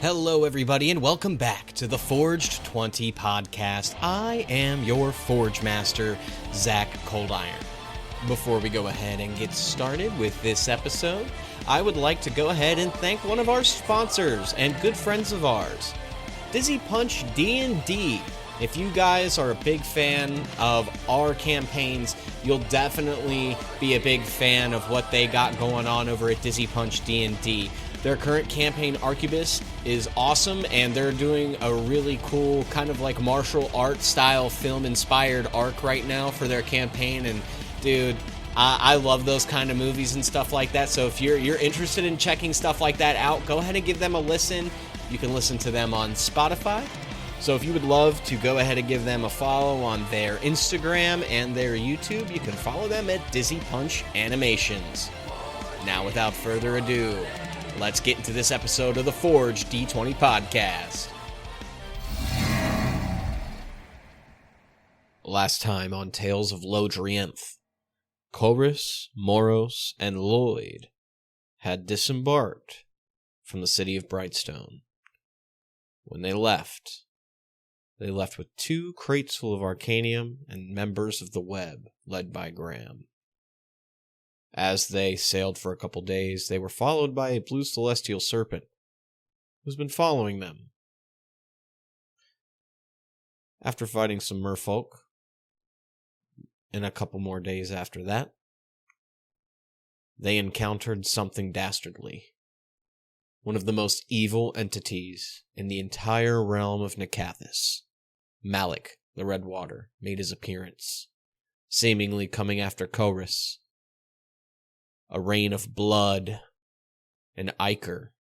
Hello, everybody, and welcome back to the Forged 20 podcast. I am your Forge Master, Zach Coldiron. Before we go ahead and get started with this episode, I would like to go ahead and thank one of our sponsors and good friends of ours, Dizzy Punch D&D. If you guys are a big fan of our campaigns, you'll definitely be a big fan of what they got going on over at Dizzy Punch D&D. Their current campaign, Arquebus, is awesome, and they're doing a really cool kind of like martial art style film-inspired arc right now for their campaign, and dude, I love those kind of movies and stuff like that, so if you're interested in checking stuff like that out, go ahead and give them a listen. You can listen to them on Spotify. So if you would love to go ahead and give them a follow on their Instagram and their YouTube, you can follow them at Dizzy Punch Animations. Now, without further ado, let's get into this episode of the Forge D20 podcast. Last time on Tales of Lodrienth, Chorus, Moros, and Lloyd had disembarked from the city of Brightstone. When they left with 2 crates full of arcanium and members of the web led by Graham. As they sailed for a couple days, they were followed by a blue celestial serpent who's been following them. After fighting some merfolk, and a couple more days after that, they encountered something dastardly. One of the most evil entities in the entire realm of Nikathis, Malik, the Redwater, made his appearance, seemingly coming after Chorus. A rain of blood and ichor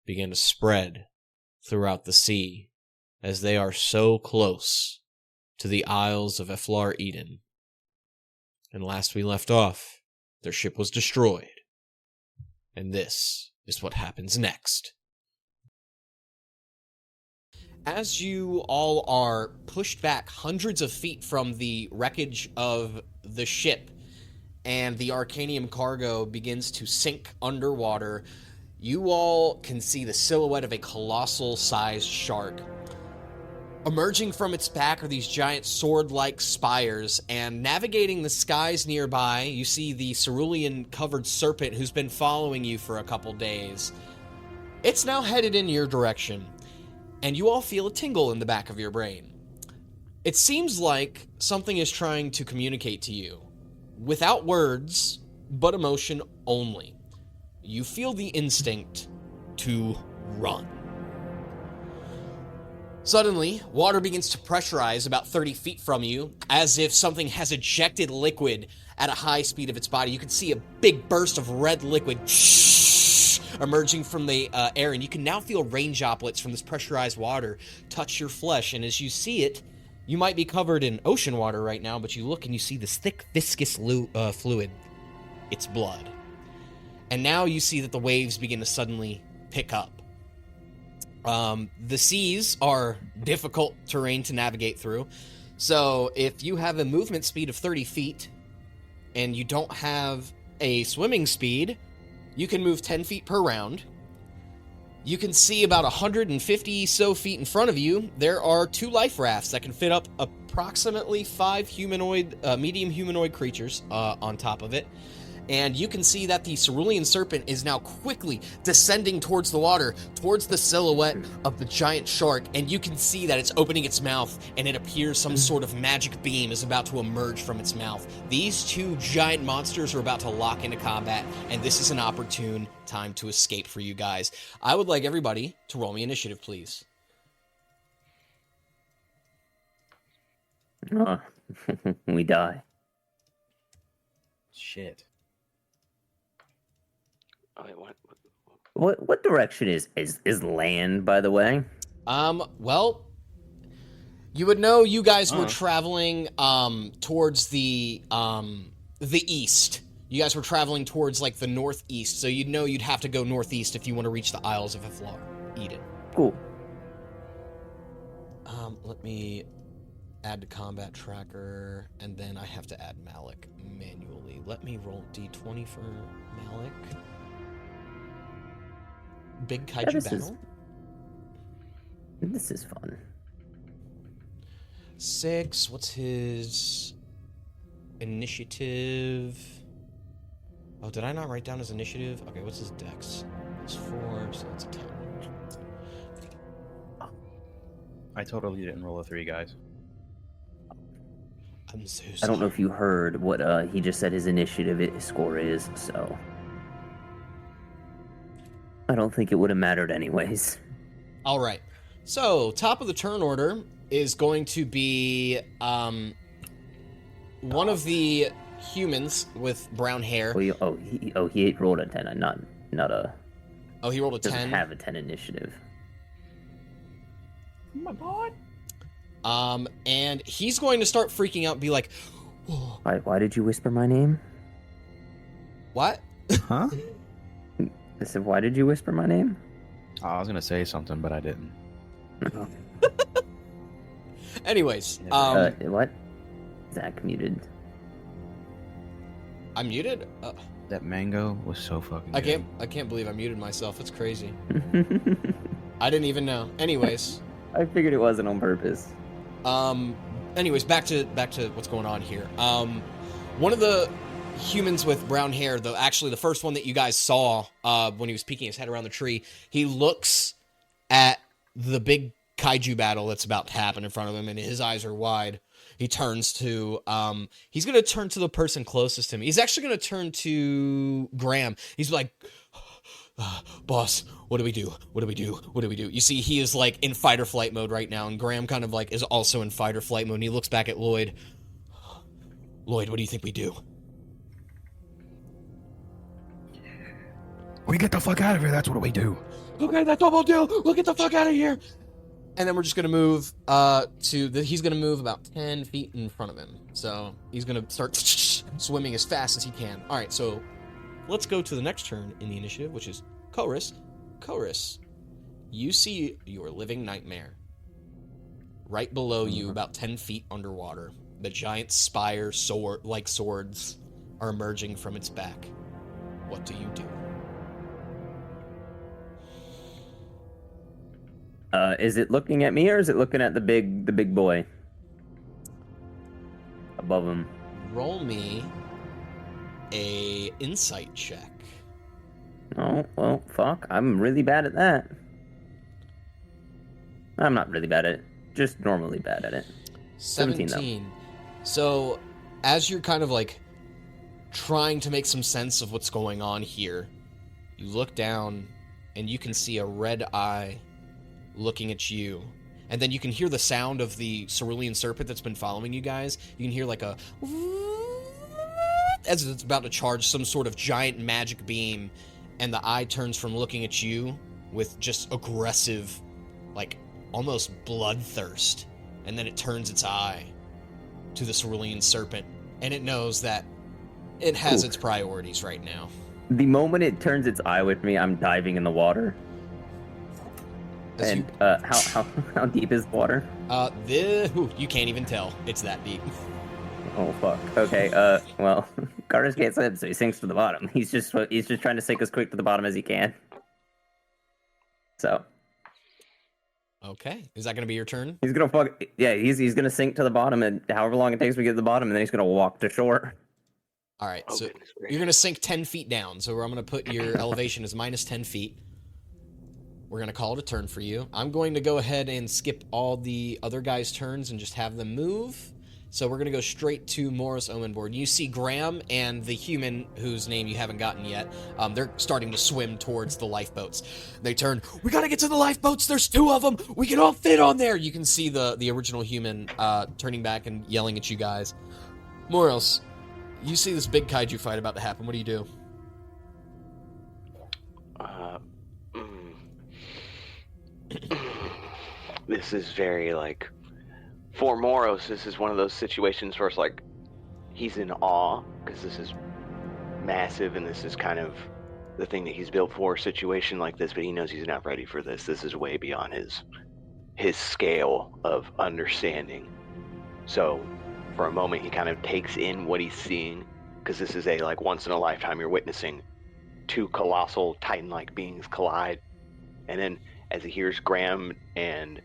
began to spread throughout the sea as they are so close to the Isles of Eflar Eden. And last we left off, their ship was destroyed. And this is what happens next. As you all are pushed back hundreds of feet from the wreckage of the ship, and the arcanium cargo begins to sink underwater, you all can see the silhouette of a colossal-sized shark. Emerging from its back are these giant sword-like spires, and navigating the skies nearby, you see the cerulean-covered serpent who's been following you for a couple days. It's now headed in your direction, and you all feel a tingle in the back of your brain. It seems like something is trying to communicate to you. Without words, but emotion only. You feel the instinct to run. Suddenly, water begins to pressurize about 30 feet from you, as if something has ejected liquid at a high speed of its body. You can see a big burst of red liquid emerging from the air, and you can now feel rain droplets from this pressurized water touch your flesh, and as you see it, you might be covered in ocean water right now, but you look and you see this thick, viscous fluid. It's blood. And now you see that the waves begin to suddenly pick up. The seas are difficult terrain to navigate through. So if you have a movement speed of 30 feet and you don't have a swimming speed, you can move 10 feet per round. You can see about 150 so feet in front of you. There are 2 life rafts that can fit up approximately 5 medium humanoid creatures on top of it. And you can see that the cerulean serpent is now quickly descending towards the water, towards the silhouette of the giant shark, and you can see that it's opening its mouth, and it appears some sort of magic beam is about to emerge from its mouth. These 2 giant monsters are about to lock into combat, and this is an opportune time to escape for you guys. I would like everybody to roll me initiative, please. Oh, we die. Shit. Oh, wait, What direction is land, by the way? Well, you would know you guys were traveling towards the east. You guys were traveling towards like the northeast, so you'd know you'd have to go northeast if you want to reach the Isles of Eflar Eden. Cool. Let me add to combat tracker, and then I have to add Malik manually. Let me roll d20 for Malik. Big kaiju battle? This is fun. 6. What's his initiative? Oh, did I not write down his initiative? Okay, what's his dex? It's 4, so it's a 10. I totally didn't roll a 3, guys. I'm so sorry. I don't know if you heard what he just said his initiative score is, so I don't think it would have mattered anyways. All right. So, top of the turn order is going to be one of the humans with brown hair. He rolled a 10, not a. Oh, he rolled a 10. Doesn't have a 10 initiative. Oh my god. And he's going to start freaking out and be like, oh. Why did you whisper my name? What? Huh? I said, why did you whisper my name? Oh, I was gonna say something, but I didn't. Anyways, what? Zach muted. I'm muted? That mango was so fucking good. I can't believe I muted myself. It's crazy. I didn't even know. Anyways. I figured it wasn't on purpose. Anyways, back to what's going on here. One of the humans with brown hair, actually the first one that you guys saw when he was peeking his head around the tree, he looks at the big kaiju battle that's about to happen in front of him, and his eyes are wide. He turns to, he's going to turn to the person closest to him. He's actually going to turn to Graham. He's like, boss, what do we do? What do we do? What do we do? You see, he is like in fight or flight mode right now, and Graham kind of like is also in fight or flight mode, and he looks back at Lloyd. Lloyd, what do you think we do? We get the fuck out of here, that's what we do. Okay, that's what we'll do. We'll get the fuck out of here. And then we're just going to move he's going to move about 10 feet in front of him. So he's going to start swimming as fast as he can. All right, so let's go to the next turn in the initiative, which is Chorus. Chorus, you see your living nightmare. Right below you, about 10 feet underwater, the giant spire like swords are emerging from its back. What do you do? Is it looking at me or is it looking at the big boy above him? Roll me a insight check. Oh, well, fuck. I'm really bad at that. I'm not really bad at it. Just normally bad at it. 17. So, as you're kind of like trying to make some sense of what's going on here, you look down and you can see a red eye looking at you. And then you can hear the sound of the cerulean serpent that's been following you guys. You can hear like a as it's about to charge some sort of giant magic beam, and the eye turns from looking at you with just aggressive, like almost bloodthirst, and then it turns its eye to the cerulean serpent, and it knows that it has its priorities right now. The moment it turns its eye with me, I'm diving in the water. And how deep is the water? You can't even tell. It's that deep. Oh fuck. Okay. Well, Gardas can't swim, so he sinks to the bottom. He's just trying to sink as quick to the bottom as he can. So. Okay. Is that gonna be your turn? He's gonna he's gonna sink to the bottom, and however long it takes to get to the bottom, and then he's gonna walk to shore. All right. So you're gonna sink 10 feet down. So I'm gonna put your elevation as minus 10 feet. We're going to call it a turn for you. I'm going to go ahead and skip all the other guys' turns and just have them move. So we're going to go straight to Morris Omenboard. You see Graham and the human whose name you haven't gotten yet. They're starting to swim towards the lifeboats. They turn, we got to get to the lifeboats. There's 2 of them. We can all fit on there. You can see the original human turning back and yelling at you guys. Morris, you see this big kaiju fight about to happen. What do you do? This is very, like, for Moros, this is one of those situations where it's like, he's in awe, because this is massive, and this is kind of the thing that he's built for, a situation like this, but he knows he's not ready for this. This is way beyond his scale of understanding. So, for a moment, he kind of takes in what he's seeing, because this is a, like, once-in-a-lifetime you're witnessing 2 colossal Titan-like beings collide, and then as he hears Graham and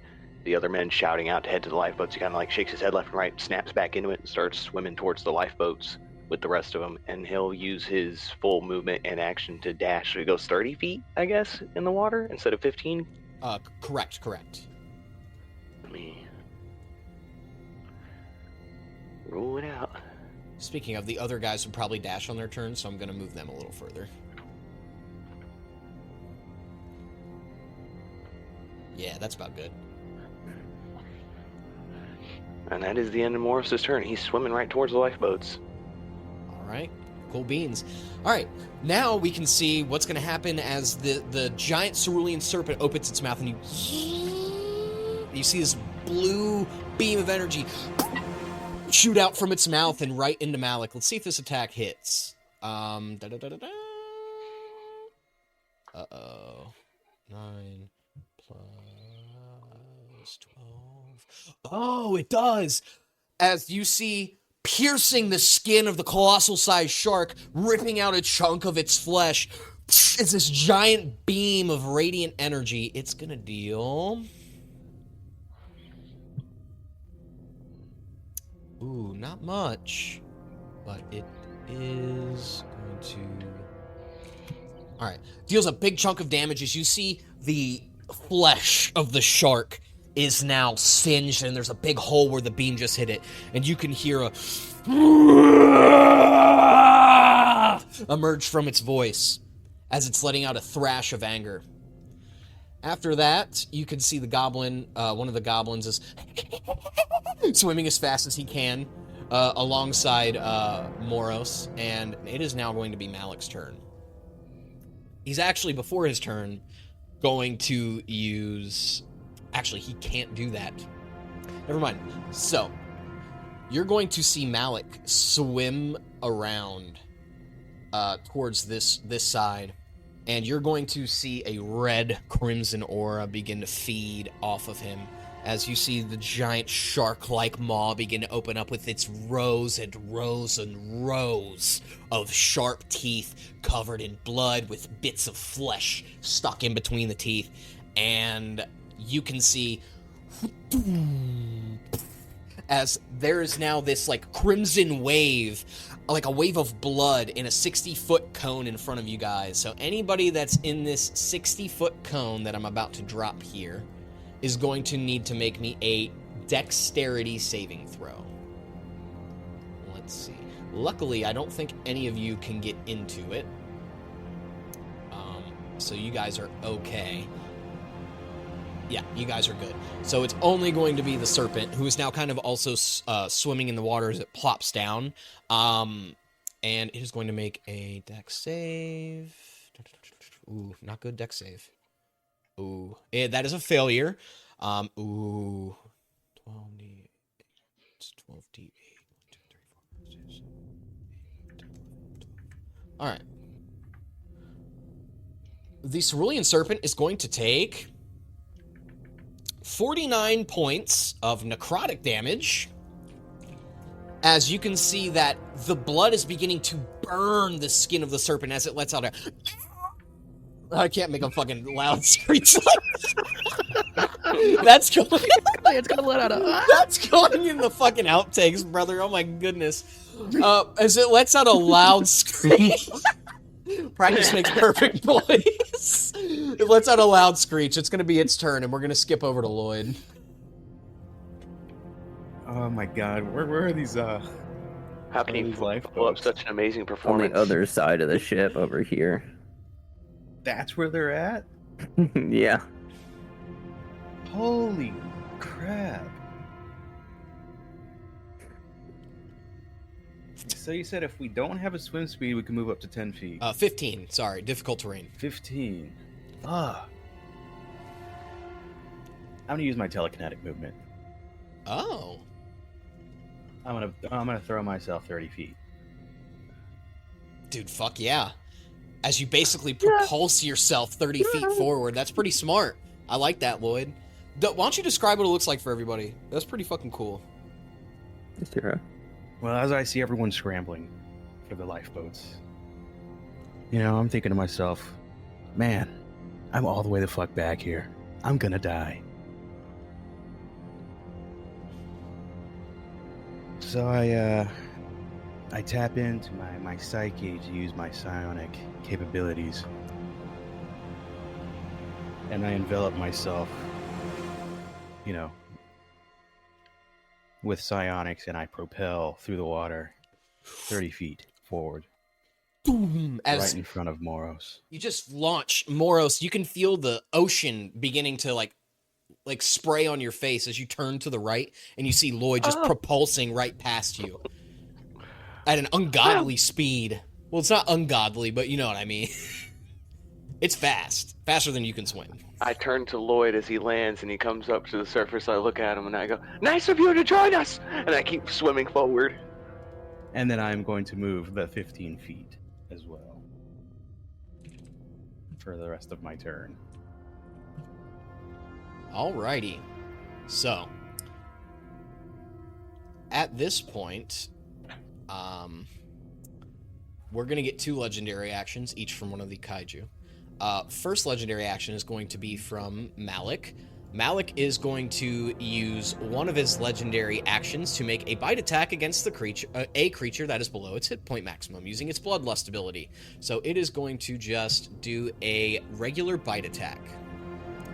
the other men shouting out to head to the lifeboats. He kind of like shakes his head left and right, snaps back into it, and starts swimming towards the lifeboats with the rest of them. And he'll use his full movement and action to dash. So he goes 30 feet, I guess, in the water instead of 15. Correct. Let me roll it out. Speaking of, the other guys would probably dash on their turn, so I'm going to move them a little further. Yeah, that's about good. And that is the end of Morris's turn. He's swimming right towards the lifeboats. All right. Cool beans. All right. Now we can see what's going to happen as the giant cerulean serpent opens its mouth, and you see this blue beam of energy shoot out from its mouth and right into Malik. Let's see if this attack hits. Uh-oh. 9 plus 12. Oh, it does! As you see, piercing the skin of the colossal-sized shark, ripping out a chunk of its flesh, it's this giant beam of radiant energy. It's gonna deal... Ooh, not much, but it is going to... Alright, deals a big chunk of damage as you see the flesh of the shark is now singed, and there's a big hole where the beam just hit it, and you can hear a emerge from its voice as it's letting out a thrash of anger. After that, you can see the goblin, one of the goblins is swimming as fast as he can alongside Moros, and it is now going to be Malik's turn. He's actually, before his turn, going to use... Actually, he can't do that. Never mind. So, you're going to see Malik swim around towards this side, and you're going to see a red crimson aura begin to feed off of him as you see the giant shark-like maw begin to open up with its rows and rows and rows of sharp teeth covered in blood with bits of flesh stuck in between the teeth. And you can see as there is now this like crimson wave, like a wave of blood in a 60-foot cone in front of you guys. So anybody that's in this 60-foot cone that I'm about to drop here is going to need to make me a dexterity saving throw. Let's see. Luckily, I don't think any of you can get into it. So you guys are okay. Yeah, you guys are good. So it's only going to be the serpent, who is now kind of also swimming in the water as it plops down. And it is going to make a dex save. Ooh, not good dex save. Ooh, that is a failure. Ooh, 12d8. 12d8. 1, 2, 3, 4, 5, 6, 7, 8, 10, 11, 12. All right. The cerulean serpent is going to take 49 points of necrotic damage. As you can see that the blood is beginning to burn the skin of the serpent as it lets out a... I can't make a fucking loud screech. That's going... It's gonna let out a... That's going in the fucking outtakes, brother. Oh my goodness. As it lets out a loud screech. Practice makes perfect, boys. It lets out a loud screech. It's going to be its turn, and we're going to skip over to Lloyd. Oh my god, where are these, How can you these lifeboats? pull up such an amazing On performance? the other side of the ship over here. That's where they're at? Yeah. Holy crap. So you said if we don't have a swim speed, we can move up to 10 feet. 15. Sorry, difficult terrain. 15. Ah. I'm gonna use my telekinetic movement. Oh. I'm gonna throw myself 30 feet. Dude, fuck yeah. As you basically propulse yourself 30 feet forward. That's pretty smart. I like that, Lloyd. Why don't you describe what it looks like for everybody? That's pretty fucking cool. Zero. Well, as I see everyone scrambling for the lifeboats, you know, I'm thinking to myself, man, I'm all the way the fuck back here. I'm gonna die. So I tap into my psyche to use my psionic capabilities. And I envelop myself, with psionics, and I propel through the water 30 feet forward. Boom! As right in front of Moros. you just launch Moros, you can feel the ocean beginning to like spray on your face as you turn to the right, and you see Lloyd just propulsing right past you at an ungodly speed. Well, it's not ungodly, but you know what I mean. It's faster than you can swim. I turn to Lloyd as he lands, and he comes up to the surface. I look at him, and I go, "Nice of you to join us!" And I keep swimming forward. And then I'm going to move the 15 feet as well for the rest of my turn. Alrighty. So, at this point, we're going to get 2 legendary actions, each from one of the kaiju. First legendary action is going to be from Malik. Malik is going to use one of his legendary actions to make a bite attack against the creature that is below its hit point maximum, using its bloodlust ability. So it is going to just do a regular bite attack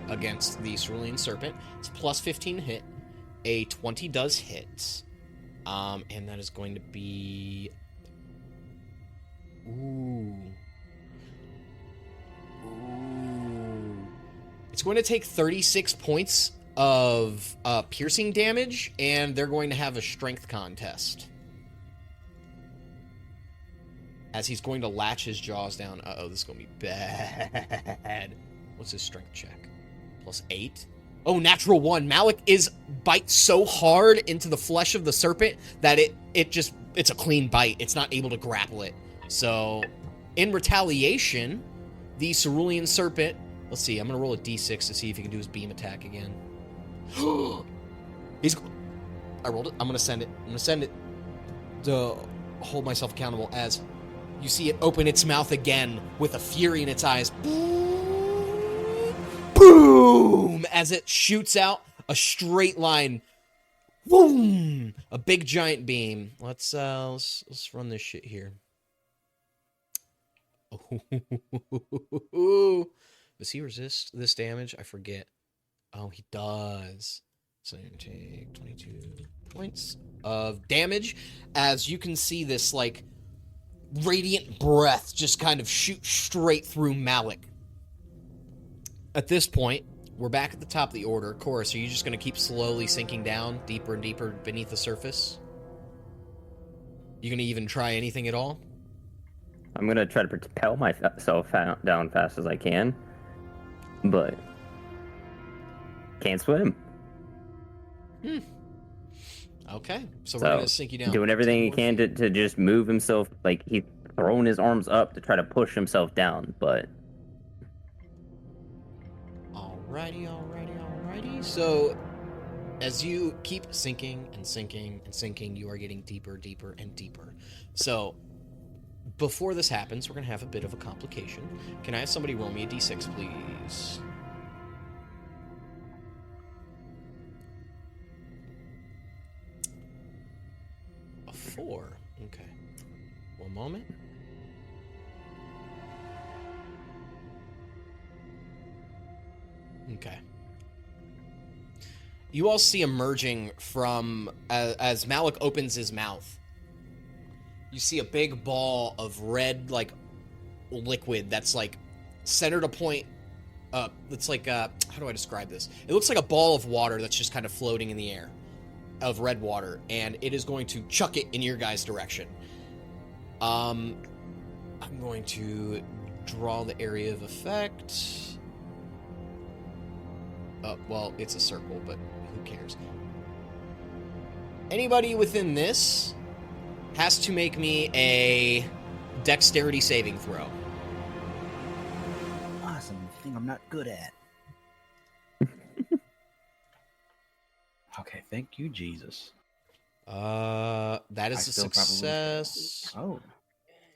against the Cerulean Serpent. It's plus 15 hit. A 20 does hit. And that is going to be... Ooh. It's going to take 36 points of piercing damage, and they're going to have a strength contest. As he's going to latch his jaws down. Uh-oh, this is going to be bad. What's his strength check? Plus 8? Oh, natural 1. Malik bites so hard into the flesh of the serpent that it's a clean bite. It's not able to grapple it. So, in retaliation, the Cerulean Serpent... Let's see, I'm going to roll a d6 to see if he can do his beam attack again. I rolled it. I'm going to send it. I'm going to send it to hold myself accountable as you see it open its mouth again with a fury in its eyes. Boom! As it shoots out a straight line. Boom! A big giant beam. Let's run this shit here. Does he resist this damage? I forget. Oh, he does. So you take 22 points of damage. As you can see this, like, radiant breath just kind of shoot straight through Malik. At this point, we're back at the top of the order. Chorus, are you just going to keep slowly sinking down deeper and deeper beneath the surface? You going to even try anything at all? I'm going to try to propel myself down fast as I can. But can't swim. Okay, so we're gonna sink you down. Doing everything he can to just move himself, like he's throwing his arms up to try to push himself down, but... Alrighty. So, as you keep sinking and sinking and sinking, you are getting deeper, deeper, and deeper. So, before this happens, we're going to have a bit of a complication. Can I have somebody roll me a d6, please? A 4. Okay. One moment. Okay. You all see emerging from, as Malik opens his mouth, you see a big ball of red, like, liquid that's, like, centered a point. It's like, how do I describe this? It looks like a ball of water that's just kind of floating in the air, of red water, and it is going to chuck it in your guys' direction. I'm going to draw the area of effect. Well, it's a circle, but who cares? Anybody within this has to make me a dexterity saving throw. Awesome. Thing I'm not good at. Okay, thank you, Jesus. That is a success. Oh.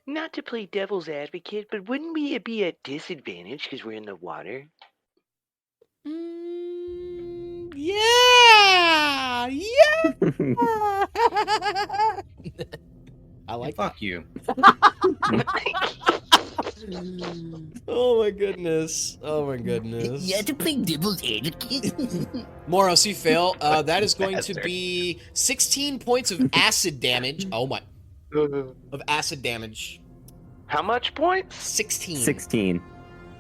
Not to play devil's advocate, but wouldn't we be at disadvantage because we're in the water? Yeah! Yeah! I like that. Fuck you. Oh my goodness. Oh my goodness. You have to play devil's advocate. Moros, you fail. That is going to be 16 points of acid damage. Oh my. Of acid damage. How much points? 16. 16.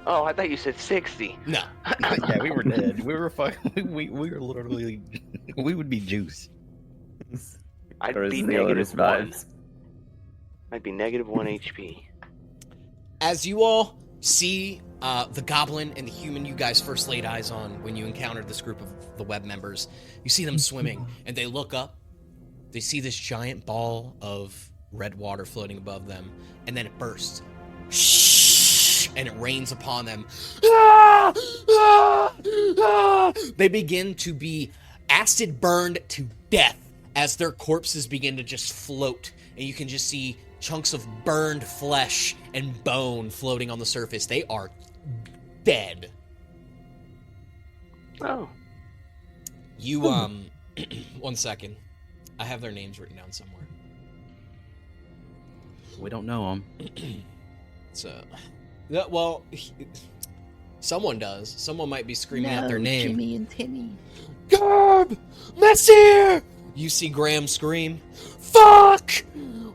Oh, I thought you said 60. No. Yeah, we were dead. We were fucking. We were literally. We would be juice. I'd Or is be the other -1. survives? I'd be -1 HP. As you all see the goblin and the human you guys first laid eyes on when you encountered this group of the web members, you see them swimming, and they look up. They see this giant ball of red water floating above them, and then it bursts. And it rains upon them. They begin to be acid burned to death as their corpses begin to just float, and you can just see chunks of burned flesh and bone floating on the surface. They are dead. Oh. You, one second. I have their names written down somewhere. We don't know them. So, well, someone does. Someone might be screaming out their name. Jimmy and Timmy. Garb! Messier! You see Graham scream, "Fuck!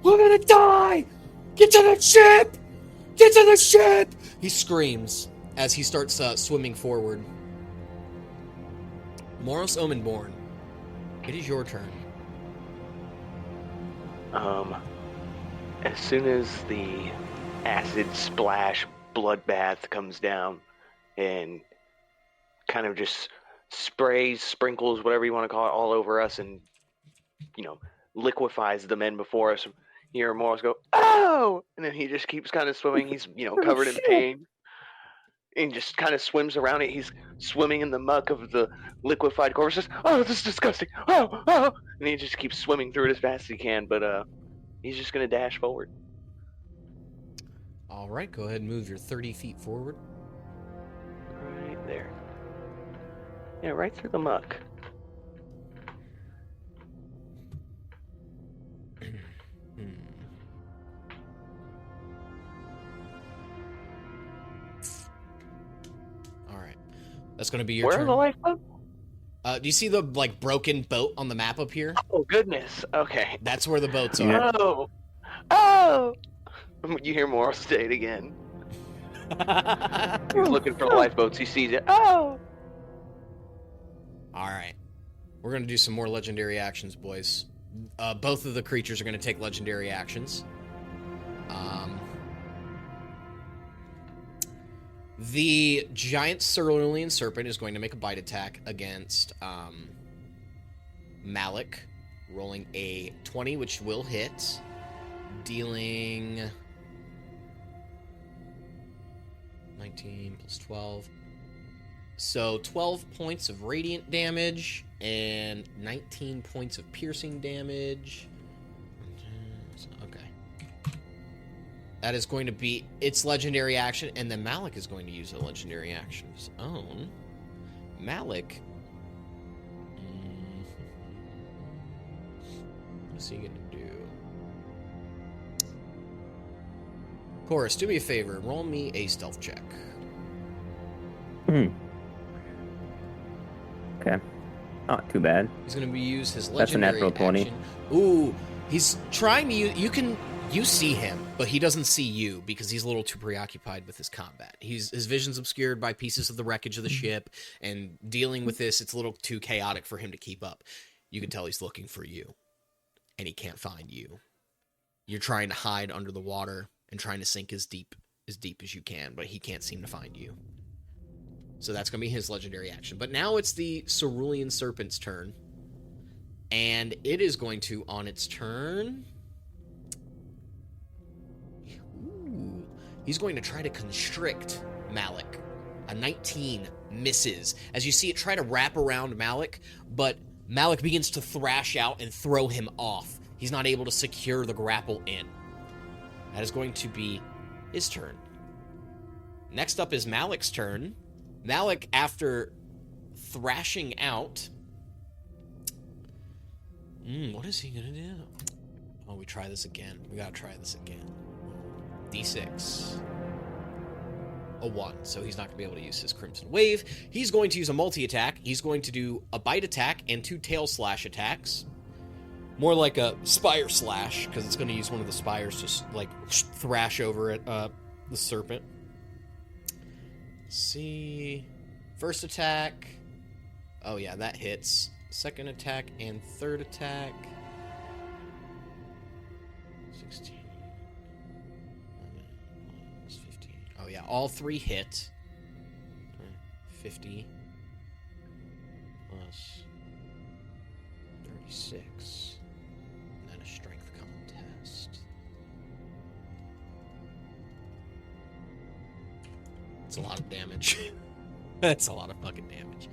We're gonna die! Get to the ship! Get to the ship!" He screams as he starts swimming forward. Moros Omenborn, it is your turn. As soon as the acid splash bloodbath comes down and kind of just sprays, sprinkles, whatever you want to call it, all over us and, liquefies the men before us, you hear Morris go, "Oh!" And then he just keeps kind of swimming. He's, covered in pain. And just kind of swims around it. He's swimming in the muck of the liquefied corpse. Just, "Oh, this is disgusting. Oh, oh." And he just keeps swimming through it as fast as he can. But he's just going to dash forward. All right, go ahead and move your 30 feet forward. Right there. Yeah, right through the muck. All right. That's going to be your Where turn. are the lifeboats? Do you see the broken boat on the map up here? Oh, goodness. Okay. That's where the boats are. Oh. Oh. You hear Morris say it again. He's looking for the lifeboats. He sees it. Oh. All right. We're going to do some more legendary actions, boys. Both of the creatures are going to take legendary actions. The giant cerulean serpent is going to make a bite attack against Malik, rolling a 20, which will hit, dealing 19 plus 12. So 12 points of radiant damage and 19 points of piercing damage. Okay. That is going to be its legendary action, and then Malik is going to use a legendary action of his own. Malik. What's he going to do? Chorus, do me a favor. Roll me a stealth check. Okay. Not too bad. He's going to use his That's a legendary natural 20. action. Ooh, he's trying to use... You see him, but he doesn't see you because he's a little too preoccupied with his combat. His vision's obscured by pieces of the wreckage of the ship, and dealing with this, it's a little too chaotic for him to keep up. You can tell he's looking for you, and he can't find you. You're trying to hide under the water and trying to sink as deep as you can, but he can't seem to find you. So that's going to be his legendary action. But now it's the Cerulean Serpent's turn, and it is going to, on its turn... He's going to try to constrict Malik. A 19 misses. As you see it try to wrap around Malik, but Malik begins to thrash out and throw him off. He's not able to secure the grapple in. That is going to be his turn. Next up is Malik's turn. Malik, after thrashing out, What is he gonna do? Oh, we try this again. We gotta try this again. D6. A 1, so he's not going to be able to use his Crimson Wave. He's going to use a multi-attack. He's going to do a bite attack and 2 tail slash attacks. More like a spire slash, because it's going to use one of the spires to, like, thrash over at the serpent. Let's see. First attack. Oh, yeah, that hits. Second attack and third attack. 16. Oh, yeah, all 3 hit. 50 plus 36. And then a strength contest. That's a lot of damage. That's a lot of fucking damage.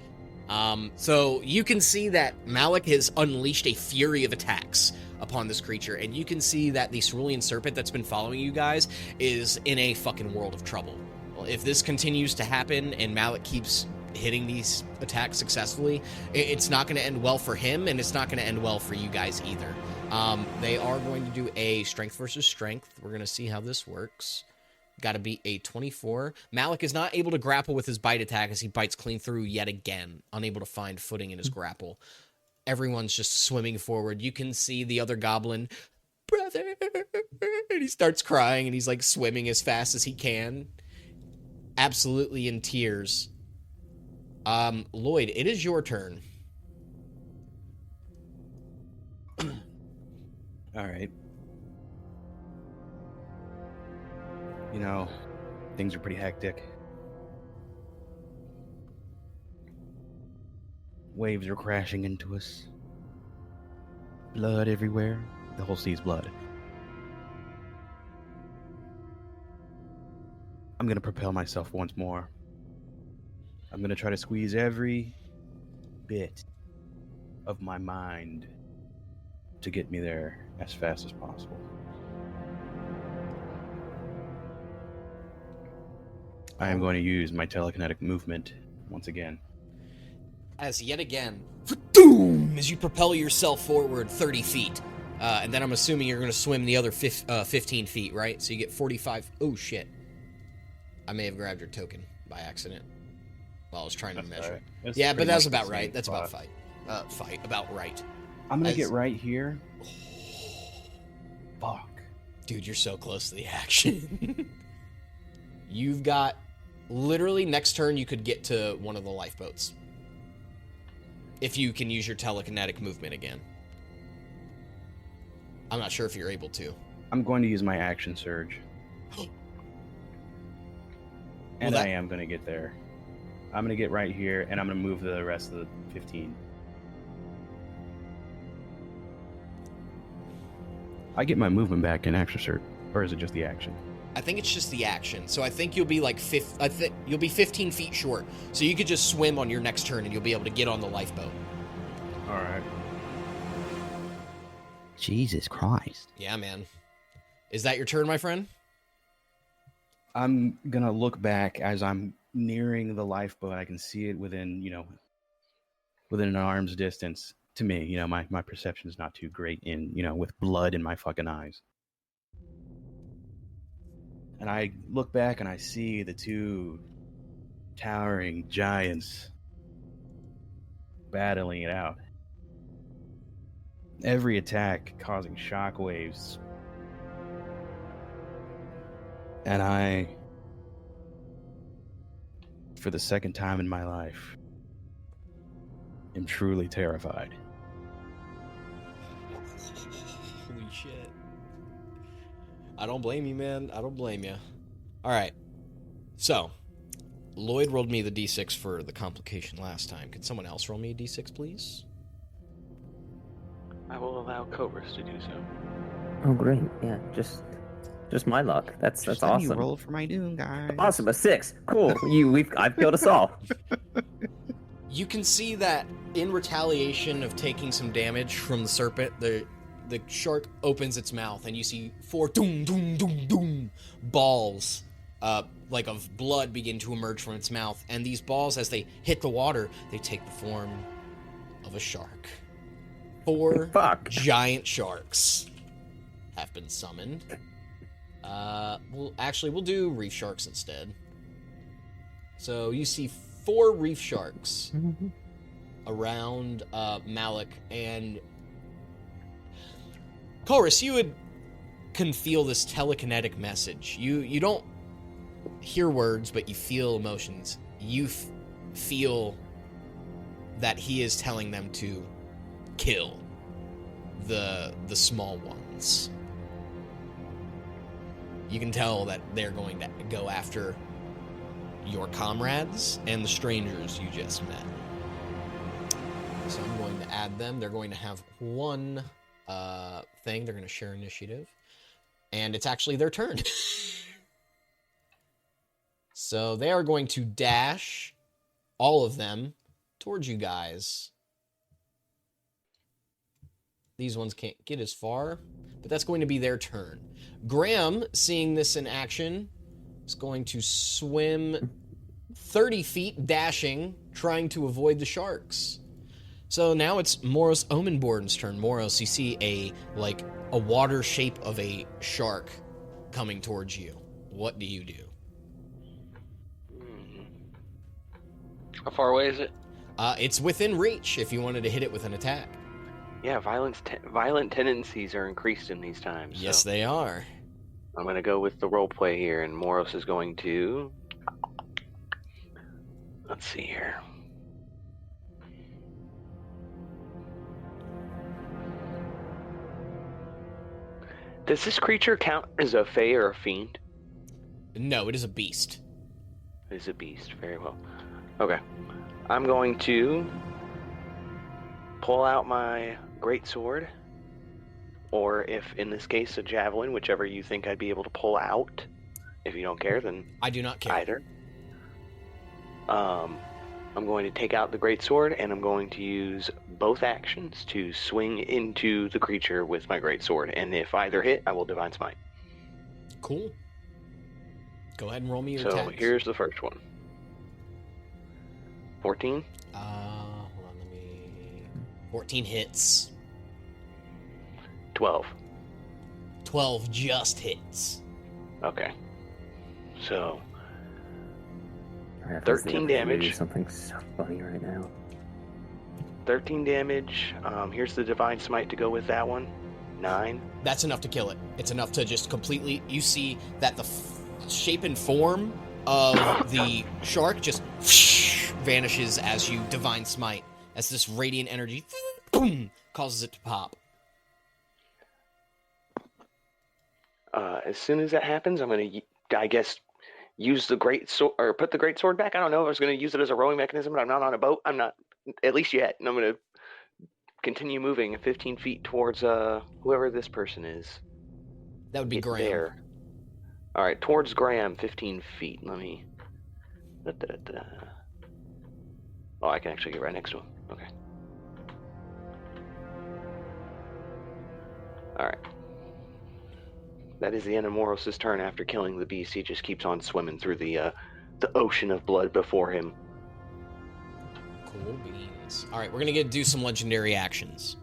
So you can see that Malik has unleashed a fury of attacks upon this creature, and you can see that the cerulean serpent that's been following you guys is in a fucking world of trouble. Well, if this continues to happen and Malik keeps hitting these attacks successfully, it's not going to end well for him, and it's not going to end well for you guys either. They are going to do a strength versus strength. We're going to see how this works. Got to be a 24. Malik is not able to grapple with his bite attack as he bites clean through yet again, unable to find footing in his grapple. Everyone's just swimming forward. You can see the other goblin, brother, and he starts crying, and he's like swimming as fast as he can, absolutely in tears. Lloyd, it is your turn. All right. You know, things are pretty hectic. Waves are crashing into us. Blood everywhere. The whole sea's blood. I'm gonna propel myself once more. I'm gonna try to squeeze every bit of my mind to get me there as fast as possible. I am going to use my telekinetic movement once again. As yet again, as you propel yourself forward 30 feet. And then I'm assuming you're going to swim the other 15 feet, right? So you get 45. Oh, shit. I may have grabbed your token by accident while I was trying to measure. Yeah, but that was about right. That's about about right. I'm going to get right here. Fuck. Dude, you're so close to the action. You've got... Literally, next turn, you could get to one of the lifeboats. If you can use your telekinetic movement again. I'm not sure if you're able to. I'm going to use my action surge. And I am going to get there. I'm going to get right here, and I'm going to move the rest of the 15. I get my movement back in action surge, or is it just the action? I think it's just the action. So I think you'll be like you'll be 15 feet short. So you could just swim on your next turn and you'll be able to get on the lifeboat. All right. Jesus Christ. Yeah, man. Is that your turn, my friend? I'm going to look back as I'm nearing the lifeboat. I can see it within an arm's distance. To me, my perception is not too great with blood in my fucking eyes. And I look back and I see the 2 towering giants battling it out. Every attack causing shockwaves. And I, for the second time in my life, am truly terrified. Holy shit. I don't blame you, man. I don't blame you. All right. So, Lloyd rolled me the d6 for the complication last time. Could someone else roll me a d6, please? I will allow Cobras to do so. Oh, great. Yeah, just my luck. That's awesome. You rolled for my doom, guys. Awesome, a 6. Cool. I've killed us all. You can see that in retaliation of taking some damage from the serpent, the shark opens its mouth, and you see 4 doom, doom, doom, doom balls, like of blood, begin to emerge from its mouth. And these balls, as they hit the water, they take the form of a shark. 4 Fuck. giant sharks have been summoned. We'll do reef sharks instead. So you see 4 reef sharks around Malik, and Chorus, you can feel this telekinetic message. You don't hear words, but you feel emotions. You feel that he is telling them to kill the small ones. You can tell that they're going to go after your comrades and the strangers you just met. So I'm going to add them. They're going to have one thing. They're going to share initiative. And it's actually their turn. So they are going to dash, all of them, towards you guys. These ones can't get as far, but that's going to be their turn. Graham, seeing this in action, is going to swim 30 feet, dashing, trying to avoid the sharks. So now it's Moros Omenborn's turn. Moros, you see a water shape of a shark coming towards you. What do you do? How far away is it? It's within reach if you wanted to hit it with an attack. Yeah, violent tendencies are increased in these times. So Yes, they are. I'm going to go with the role play here, and Moros is going to... Let's see here. Does this creature count as a fae or a fiend? No, it is a beast. It is a beast. Very well. Okay. I'm going to pull out my greatsword, or if in this case a javelin, whichever you think I'd be able to pull out. If you don't care, then I do not care. either. I'm going to take out the greatsword, and I'm going to use both actions to swing into the creature with my greatsword. And if either hit, I will Divine Smite. Cool. Go ahead and roll me your So attacks. here's the first one. 14. Hold on, let me... 14 hits. 12. 12 just hits. Okay. So, I have to see 13 if I can do damage. Something so funny right now. 13 damage. Here's the Divine Smite to go with that one. 9. That's enough to kill it. It's enough to just completely... You see that the shape and form of the shark just vanishes as you Divine Smite, as this radiant energy boom, causes it to pop. As soon as that happens, I'm going to, I guess, use the great sword, or put the great sword back. I don't know if I was going to use it as a rowing mechanism, but I'm not on a boat. I'm not, at least yet. And I'm going to continue moving 15 feet towards whoever this person is. That would be It's Graham. there. All right, towards Graham, 15 feet. Let me... Oh, I can actually get right next to him. Okay. All right. That is the end of Moros' turn. After killing the beast, he just keeps on swimming through the ocean of blood before him. Cool beans. All right, we're gonna do some legendary actions.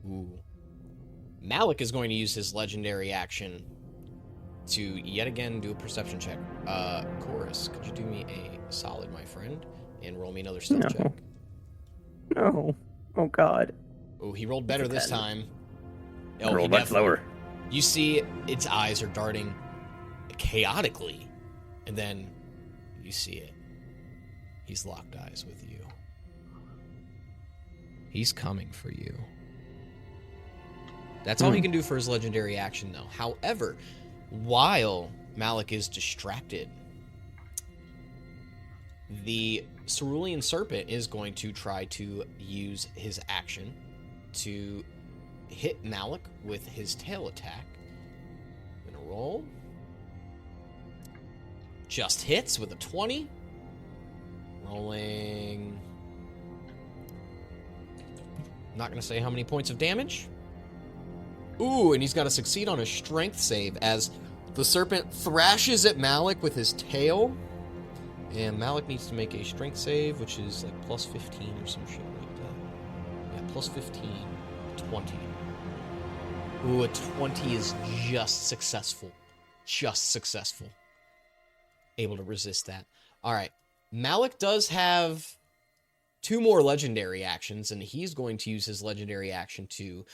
Ooh. Malik is going to use his legendary action to yet again do a perception check. Chorus, could you do me a solid, my friend, and roll me another stealth No. check? No. Oh God. Oh, he rolled better this 10. time. Roll he much definitely- lower. You see its eyes are darting chaotically, and then you see it. He's locked eyes with you. He's coming for you. That's all he can do for his legendary action, though. However, while Malik is distracted, the Cerulean Serpent is going to try to use his action to hit Malik with his tail attack. I'm gonna roll. Just hits with a 20. Rolling. Not gonna say how many points of damage. Ooh, and he's got to succeed on a strength save as the serpent thrashes at Malik with his tail And Malik needs to make a strength save, which is like plus 15 or some shit like that. Yeah, plus 15, 20. Ooh, a 20 is just successful. Just successful. Able to resist that. All right. Malik does have 2 more legendary actions, and he's going to use his legendary action to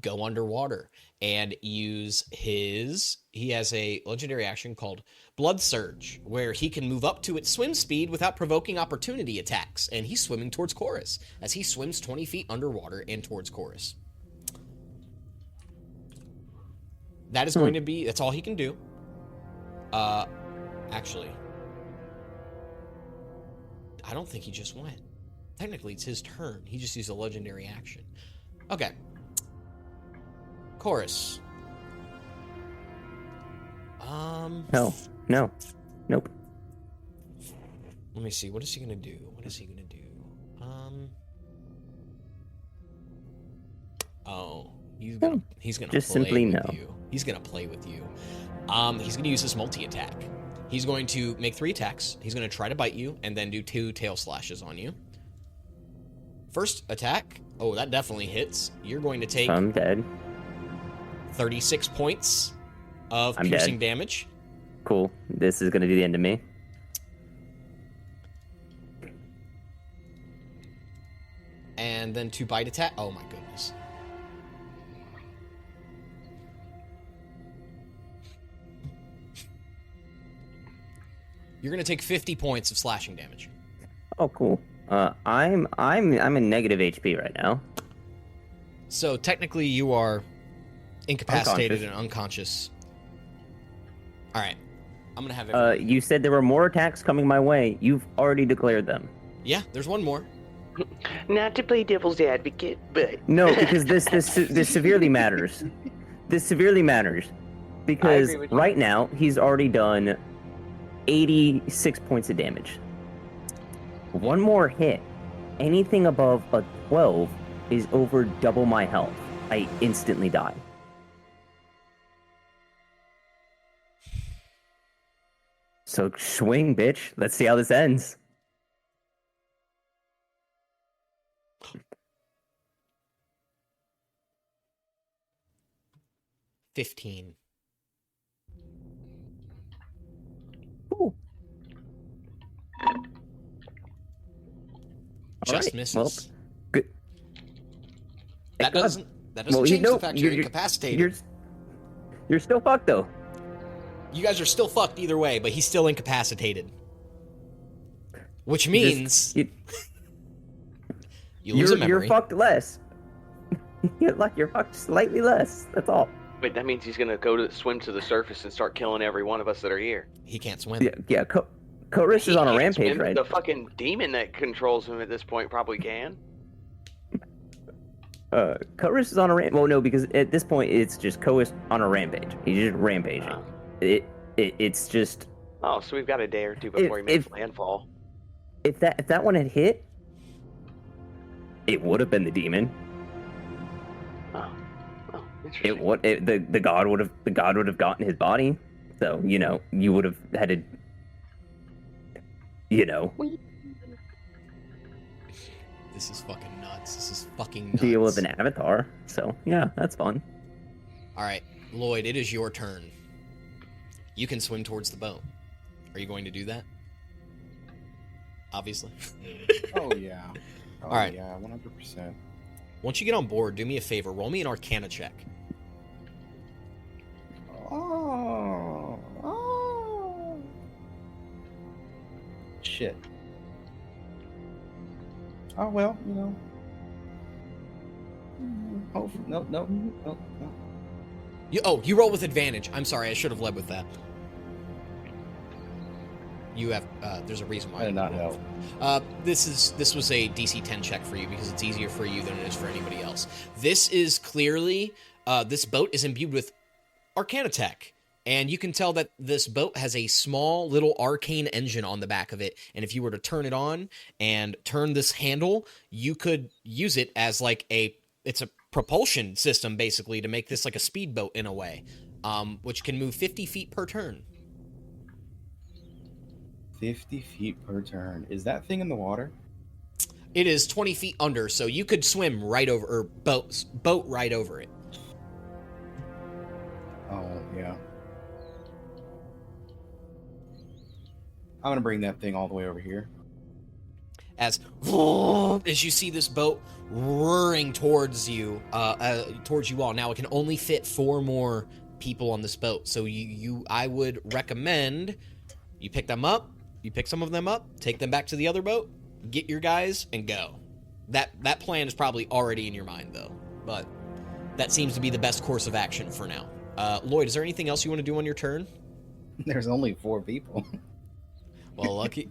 go underwater and use his... He has a legendary action called Blood Surge, where he can move up to its swim speed without provoking opportunity attacks, and he's swimming towards Chorus, as he swims 20 feet underwater and towards Chorus. That is going to be... That's all he can do. Actually... I don't think he just went. Technically, it's his turn. He just used a legendary action. Okay. Chorus. No. Nope. Let me see. What is he gonna do? Oh, he's gonna Just play simply with no. you. He's gonna play with you. He's gonna use his multi-attack. He's going to make 3 attacks. He's gonna try to bite you and then do 2 tail slashes on you. First attack. Oh, that definitely hits. You're going to take... I'm dead. 36 points of I'm piercing dead. damage. Cool. This is going to be the end of me. And then 2 bite attack. Oh my goodness. You're going to take 50 points of slashing damage. Oh, cool. I'm in negative HP right now. So technically you are incapacitated and unconscious. All right. I'm going to have everyone... You said there were more attacks coming my way. You've already declared them. Yeah, there's one more. Not to play devil's advocate, but No, because this severely matters. This severely matters. Because with you. right now, he's already done 86 points of damage. One more hit. Anything above a 12 is over double my health. I instantly die. So swing, bitch. Let's see how this ends. $15. Ooh. Just Alright, misses. well, good. That doesn't Well, change the fact you're incapacitated. You're still fucked though. You guys are still fucked either way, but he's still incapacitated. Which means you lose a memory. You're fucked less. You're fucked slightly less. That's all. wait, that means he's gonna swim to the surface and start killing every one of us that are here. He can't swim. Yeah. Koris is on a He can't rampage, swim. right? The fucking demon that controls him at this point probably can. Koris is on a rampage. Well, no, because at this point it's just Koris on a rampage. He's just rampaging. Oh. It's just. Oh, so we've got a day or two before he makes landfall. If that one had hit, it would have been the demon. Oh, interesting. The god would have gotten his body. So you would have had to. This is fucking nuts. This is fucking nuts. Deal with an avatar. So yeah, that's fun. All right, Lloyd, it is your turn. You can swim towards the boat. Are you going to do that? Obviously. Oh yeah. All right. Yeah, 100%. Once you get on board, do me a favor. Roll me an Arcana check. Oh. Shit. Oh well, Oh no. You roll with advantage. I'm sorry, I should have led with that. You have there's a reason why. I did not help. This was a DC 10 check for you because it's easier for you than it is for anybody else. This is clearly this boat is imbued with Arcana tech. And you can tell that this boat has a small little arcane engine on the back of it. And if you were to turn it on and turn this handle, you could use it as it's a propulsion system basically to make this like a speedboat in a way, which can move 50 feet per turn. 50 feet per turn. Is that thing in the water? It is 20 feet under, so you could swim right over, or boat right over it. Oh, yeah. I'm gonna bring that thing all the way over here. As you see this boat roaring towards you all. Now it can only fit 4 more people on this boat, so I would recommend you pick them up, you pick some of them up, take them back to the other boat, get your guys, and go. That plan is probably already in your mind, though, but that seems to be the best course of action for now. Lloyd, is there anything else you want to do on your turn? There's only 4 people. Well, lucky.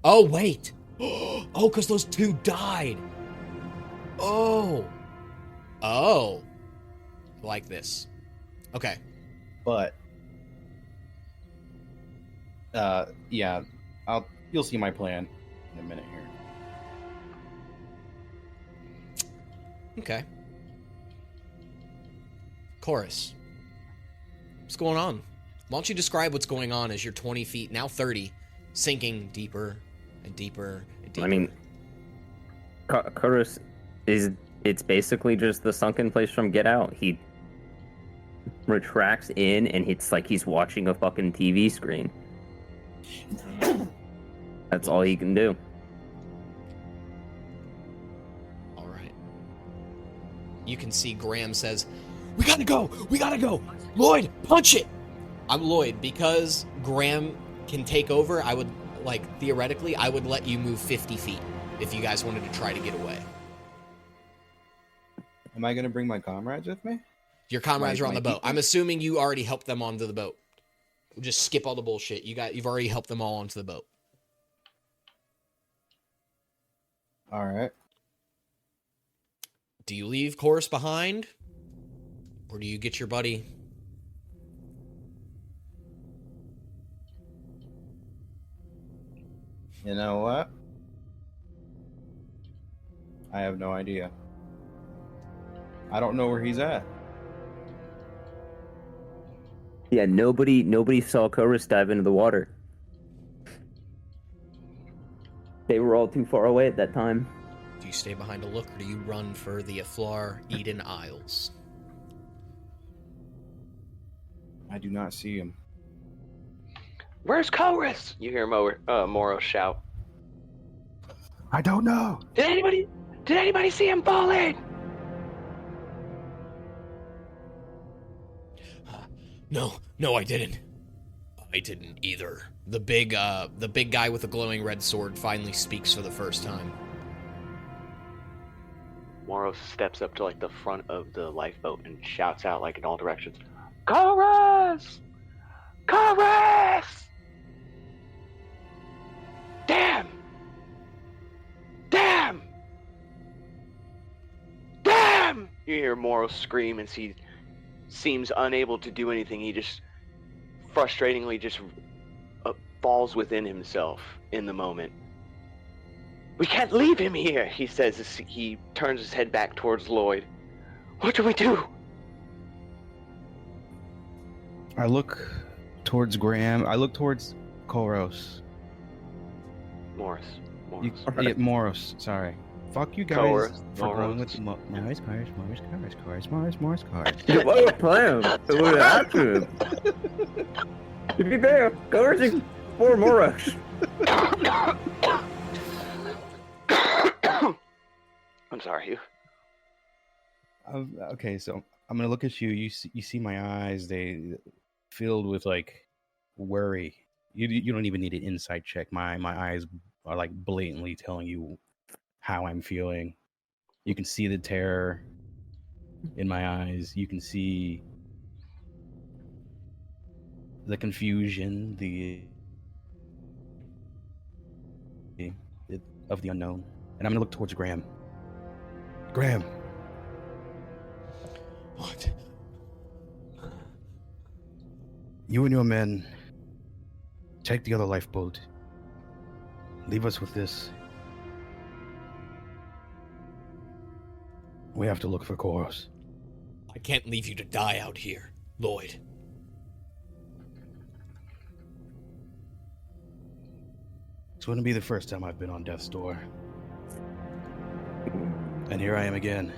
Oh, wait. Oh, because those 2 died. Oh. Like this. Okay. But yeah, you'll see my plan in a minute here. Okay. Chorus. What's going on? Why don't you describe what's going on as you're 20 feet, now 30, sinking deeper and deeper and deeper? I mean, Chorus it's basically just the sunken place from Get Out. He retracts in, and it's like he's watching a fucking TV screen. That's all he can do. All right. You can see Graham says, "We gotta go! We gotta go! Lloyd, punch it!" I'm Lloyd. Because Graham can take over, I would, theoretically, I would let you move 50 feet if you guys wanted to try to get away. Am I gonna bring my comrades with me? Your comrades are on the boat. I'm assuming you already helped them onto the boat. Just skip all the bullshit. You've already helped them all onto the boat. All right. Do you leave Chorus behind? Or do you get your buddy? You know what? I have no idea. I don't know where he's at. Yeah, nobody saw Chorus dive into the water. They were all too far away at that time. Do you stay behind to look, or do you run for the Aflar Eden Isles? I do not see him. Where's Chorus? You hear Moro shout. I don't know. Did anybody see him fall in? No, I didn't. I didn't either. The big guy with the glowing red sword finally speaks for the first time. Moro steps up to the front of the lifeboat and shouts out in all directions, "Chorus! Chorus! Damn! Damn! Damn!" You hear Moro scream as he seems unable to do anything. He just frustratingly falls within himself in the moment. "We can't leave him here," he says as he turns his head back towards Lloyd. "What do we do?" I look towards Graham. I look towards Koros. Morris. Moros. Sorry. Fuck you guys Chorus. for going with Moros. Morris. What plan? What happened? To be fair, Chorus is 4 more rush. I'm sorry. Okay, so I'm gonna look at you. You see my eyes. They filled with worry. You don't even need an insight check. My eyes are blatantly telling you how I'm feeling. You can see the terror in my eyes. You can see the confusion, of the unknown. And I'm gonna look towards Graham. Graham. What? You and your men take the other lifeboat. Leave us with this. We have to look for Koros. I can't leave you to die out here, Lloyd. This wouldn't be the first time I've been on death's door. And here I am again.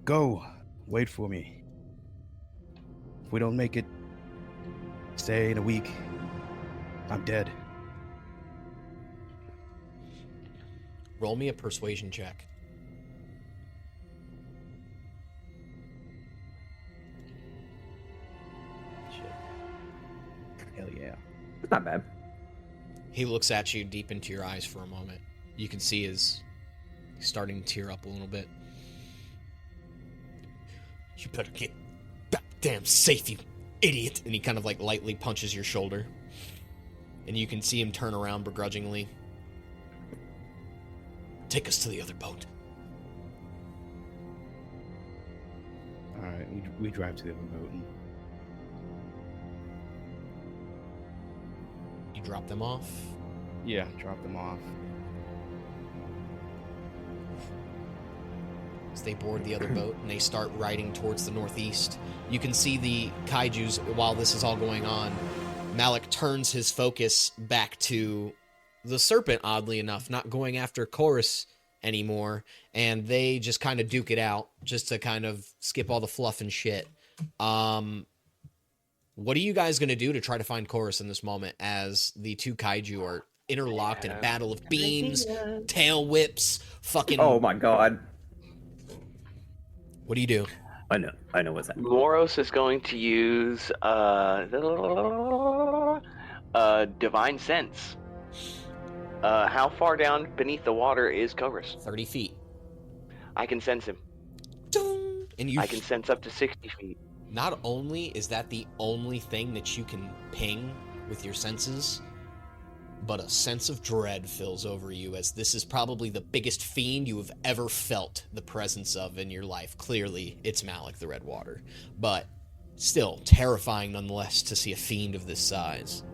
Go. Wait for me. If we don't make it, say in a week, I'm dead. Roll me a persuasion check. Hell yeah. It's not bad. He looks at you deep into your eyes for a moment. You can see he's starting to tear up a little bit. You better get goddamn safe, you idiot! And he kind of like lightly punches your shoulder. And you can see him turn around begrudgingly. Take us to the other boat. Alright, we drive to the other boat. You drop them off. Yeah, drop them off. As they board the other boat and they start riding towards the northeast. You can see the kaijus while this is all going on. Malik turns his focus back to the serpent, oddly enough, not going after Chorus anymore, and they just kind of duke it out just to kind of skip all the fluff and shit. What are you guys going to do to try to find Chorus in this moment as the two kaiju are interlocked in a battle of beams, tail whips, fucking... Oh my god. What do you do? I know what's happening. Moros is going to use Divine Sense. How far down beneath the water is Chorus? 30 feet. I can sense him. And you I can sense up to 60 feet. Not only is that the only thing that you can ping with your senses, but a sense of dread fills over you, as this is probably the biggest fiend you have ever felt the presence of in your life. Clearly, it's Malik the Redwater, but still terrifying nonetheless to see a fiend of this size.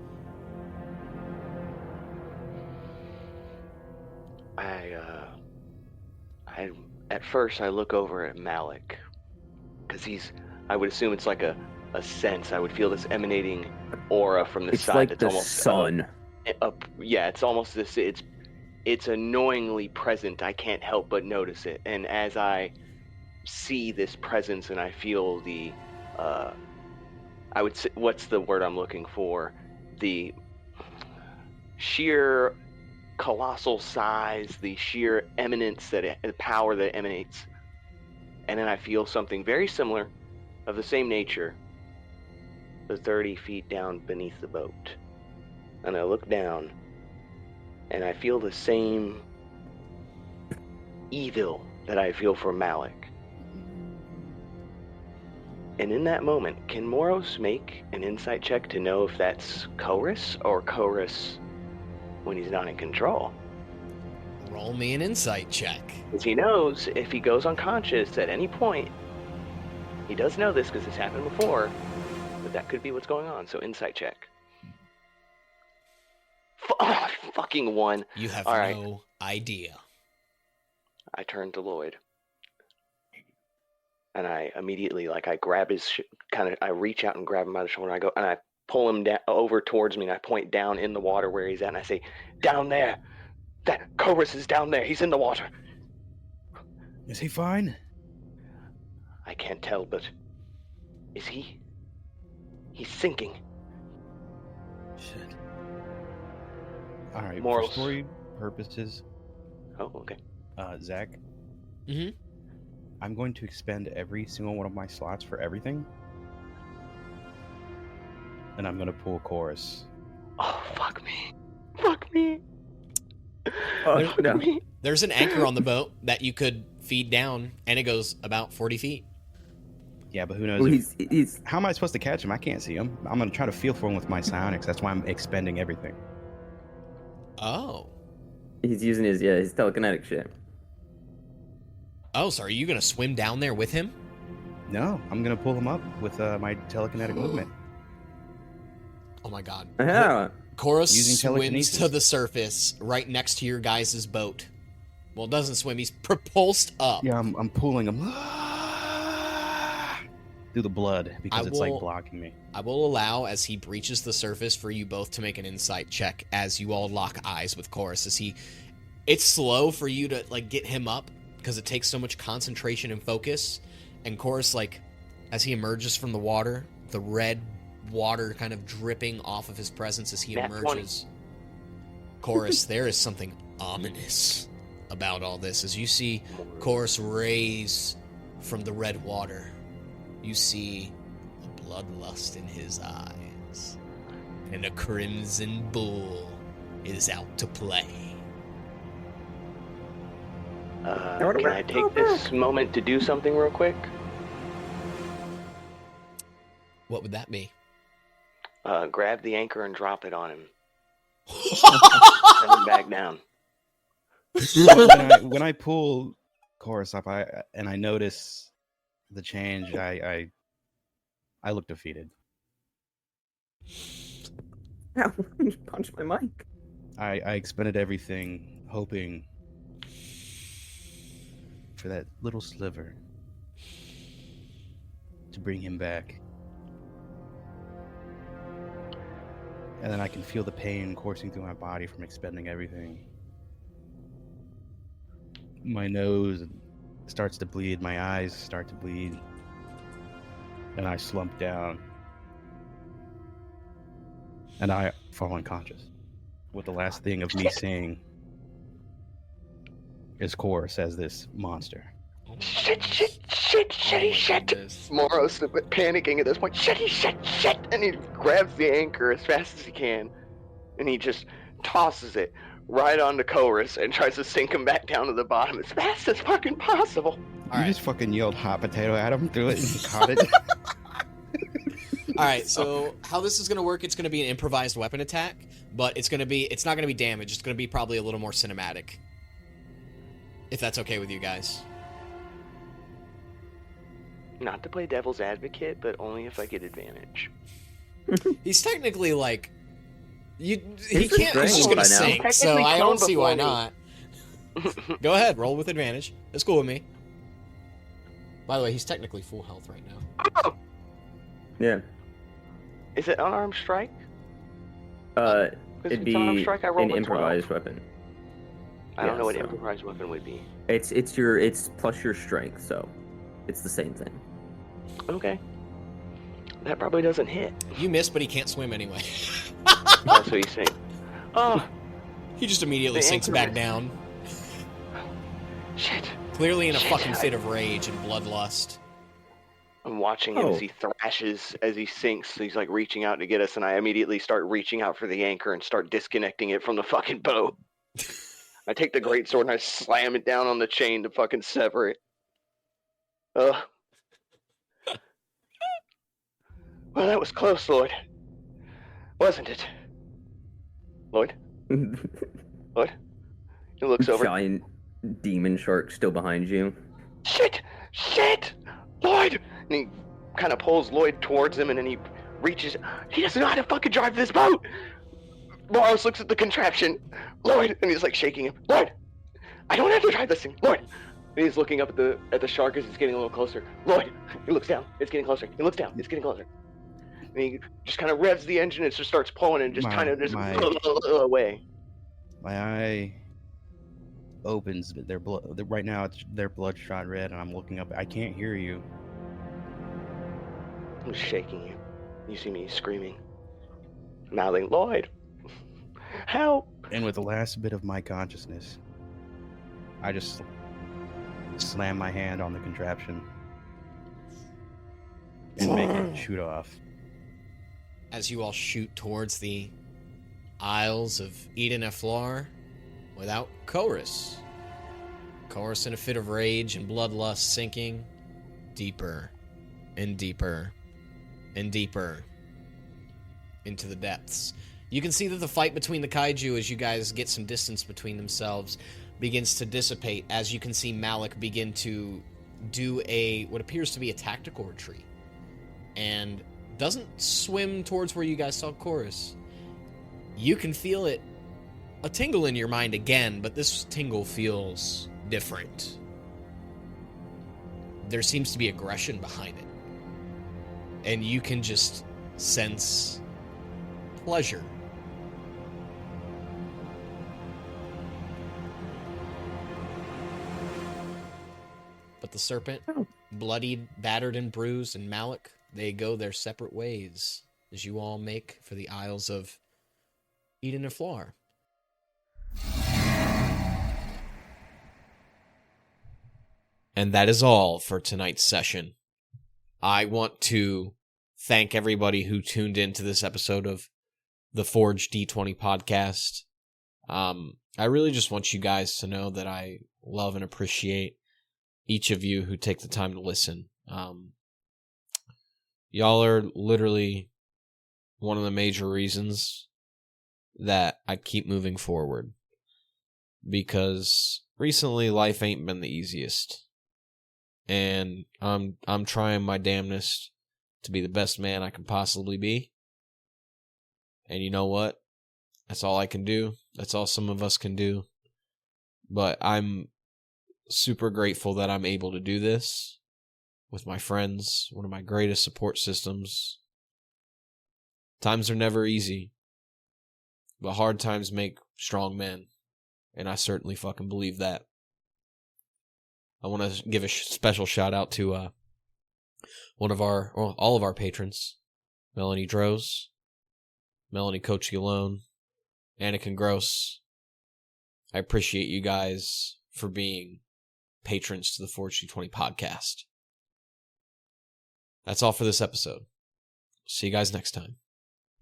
At first I look over at Malik, because I would assume it's like a sense. I would feel this emanating aura from the It's side. like That's the almost sun. Yeah, it's almost this. It's annoyingly present. I can't help but notice it. And as I see this presence and I feel the, I would say, what's the word I'm looking for? The sheer colossal size, the sheer eminence the power that emanates. And then I feel something very similar, of the same nature, the 30 feet down beneath the boat. And I look down, and I feel the same evil that I feel for Malik. And in that moment, can Moros make an insight check to know if that's Chorus or Chorus when he's not in control? Roll me an insight check. Because he knows if he goes unconscious at any point, he does know this because it's happened before, but that could be what's going on. So insight check. Fucking one. You have All right. no idea. I turn to Lloyd. And I immediately, I grab his, I reach out and grab him by the shoulder. And I pull him down over towards me, and I point down in the water where he's at, and I say, "Down there! That Chorus is down there. He's in the water." Is he fine? I can't tell, but is he? He's sinking. Shit. Alright, Morals. for story purposes, Oh, okay. Zach, Mm-hmm. I'm going to expend every single one of my slots for everything. And I'm going to pull Chorus. Oh, fuck me. Fuck me. Oh, Fuck no. me. There's an anchor on the boat that you could feed down, and it goes about 40 feet. Yeah, but who knows? Well, if- How am I supposed to catch him? I can't see him. I'm going to try to feel for him with my psionics. That's why I'm expending everything. Oh. he's using his telekinetic shit. Oh, so are you going to swim down there with him? No, I'm going to pull him up with my telekinetic movement. Oh my god. Yeah. Chorus Using swims telekinesis. to the surface right next to your guys' boat. Well, doesn't swim. He's propulsed up. Yeah, I'm pulling him. through the blood because it's like will- blocking me. I will allow, as he breaches the surface, for you both to make an insight check as you all lock eyes with Chorus. It's slow for you to like get him up because it takes so much concentration and focus. And Chorus, like, as he emerges from the water, the red water kind of dripping off of his presence as he Nat 20. emerges. Chorus, there is something ominous about all this. As you see Chorus raise from the red water, you see a bloodlust in his eyes, and a crimson bull is out to play. Can I take this moment to do something real quick? What would that be? Grab the anchor and drop it on him. Send him back down. When I pull Chorus up, I notice the change. I look defeated. Ow, you punched my mic. I expended everything, hoping for that little sliver to bring him back. And then I can feel the pain coursing through my body from expending everything. My nose starts to bleed, my eyes start to bleed, and I slump down. And I fall unconscious. With the last thing of me seeing is Chorus as this monster. Shit. Moros panicking at this point. Shit. And he grabs the anchor as fast as he can. And he just tosses it right onto Chorus and tries to sink him back down to the bottom as fast as fucking possible. You just fucking yelled hot potato at him, threw it, and he caught it. Alright, so how this is going to work, it's going to be an improvised weapon attack, but it's not going to be damage, it's going to be probably a little more cinematic. If that's okay with you guys. Not to play devil's advocate, but only if I get advantage. He's technically like... He He's can't, he's just going to by now. sink, so Technically I don't killed see why before not. Go ahead, roll with advantage. That's cool with me. By the way, he's technically full health right now. Oh! Yeah. Is it unarmed strike? It'd it's be unarmed strike, I rolled an a improvised 12. weapon. I don't Yeah, know what so- improvised weapon would be. It's plus your strength, so it's the same thing. Okay. That probably doesn't hit. You missed, but he can't swim anyway. That's what he's saying. Oh, He just immediately The sinks anchor back is- down, shit. clearly in a Shit. fucking fit of rage and bloodlust. I'm watching him Oh. as he thrashes, as he sinks. He's like reaching out to get us, and I immediately start reaching out for the anchor and start disconnecting it from the fucking boat. I take the greatsword and I slam it down on the chain to fucking sever it. Ugh. Well, that was close, Lloyd. Wasn't it? Lloyd? Lloyd? He looks over. Giant demon shark still behind you. Shit! Lloyd! And he kind of pulls Lloyd towards him, and then he reaches. He doesn't know how to fucking drive this boat! Morris looks at the contraption. Lloyd! And he's like shaking him. Lloyd! I don't have to drive this thing. Lloyd! And he's looking up at the shark as it's getting a little closer. Lloyd! He looks down. It's getting closer. He looks down. It's getting closer. And he just kind of revs the engine and just starts pulling and just My- kind of just my- away. My eye opens, but right now they're bloodshot red, and I'm looking up. I can't hear you. I'm shaking you. You see me screaming, mouthing, Lloyd! Help! And with the last bit of my consciousness, I just slam my hand on the contraption and make it shoot off. As you all shoot towards the Isles of Eden Eflar without Chorus. Chorus in a fit of rage and bloodlust sinking deeper and deeper and deeper into the depths. You can see that the fight between the kaiju, as you guys get some distance between themselves, begins to dissipate as you can see Malik begin to do what appears to be a tactical retreat. And doesn't swim towards where you guys saw Chorus. You can feel it, a tingle in your mind again, but this tingle feels different. There seems to be aggression behind it. and you can just sense pleasure. But the serpent, bloodied, battered, and bruised, and Malik, they go their separate ways as you all make for the Isles of Eden and Floor. And that is all for tonight's session. I want to thank everybody who tuned into this episode of the Forge D20 podcast. I really just want you guys to know that I love and appreciate each of you who take the time to listen. Y'all are literally one of the major reasons that I keep moving forward. Because recently life ain't been the easiest. And I'm trying my damnedest to be the best man I can possibly be. And you know what? That's all I can do. That's all some of us can do. But I'm super grateful that I'm able to do this with my friends, one of my greatest support systems. Times are never easy, but hard times make strong men, and I certainly fucking believe that. I want to give a special shout out to all of our patrons, Melanie Droz, Melanie Cocciolone, Anakin Groce. I appreciate you guys for being patrons to the Forge D20 podcast. That's all for this episode. See you guys next time.